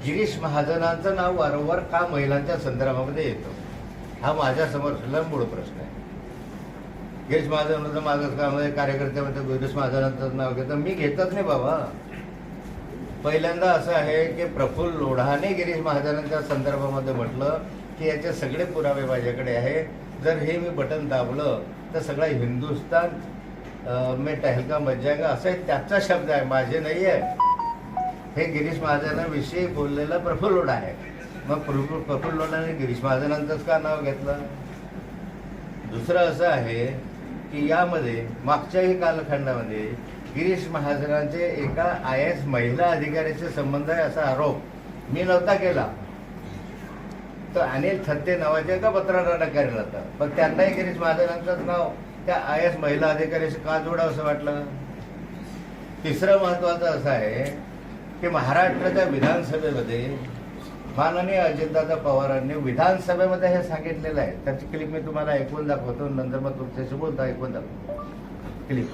गिरीश महाजनांचं नाव वारंवार का महिलांच्या संदर्भामध्ये येतं, हा माझ्यासमोर मूळ प्रश्न आहे. गिरीश महाजन माझं काम आहे, कार्यकर्त्यामध्ये गिरीश महाजनांचं नाव घेतं, मी घेतच नाही बाबा. पहिल्यांदा असं आहे की प्रफुल्ल लोढाने गिरीश महाजनांच्या संदर्भामध्ये म्हटलं की याचे सगळे पुरावे माझ्याकडे आहे, जर हे मी बटन दाबलं तर सगळा हिंदुस्तान में टहलका मच जाएगा, असं त्याचा शब्द आहे, माझे नाही आहे. हे गिरीश महाजनांविषयी बोललेला प्रफुल्ल लोढा आहे. मग प्रफुल्ल लोढाने गिरीश महाजनांचंच का नाव घेतलं? दुसरं असं आहे की यामध्ये मागच्याही कालखंडामध्ये गिरीश महाजनांचे एका IAS महिला अधिकाऱ्याचे संबंध आहे असा आरोप मी नव्हता केला, तर अनिल थत्ते नावाच्या एका पत्रकारांना केला होता. पण त्यांनाही गिरीश महाजनांचंच नाव त्या IAS महिला अधिकाऱ्याशी का जोडावं असं वाटलं? तिसरं महत्त्वाचं असं आहे की महाराष्ट्राच्या विधानसभेमध्ये माननीय अजितदादा पवारांनी विधानसभेमध्ये हे सांगितलेलं आहे. त्याची क्लिप मी तुम्हाला ऐकून दाखवतो, नंतर मग तुमच्याशी बोलता. ऐकून दाखवतो क्लिप.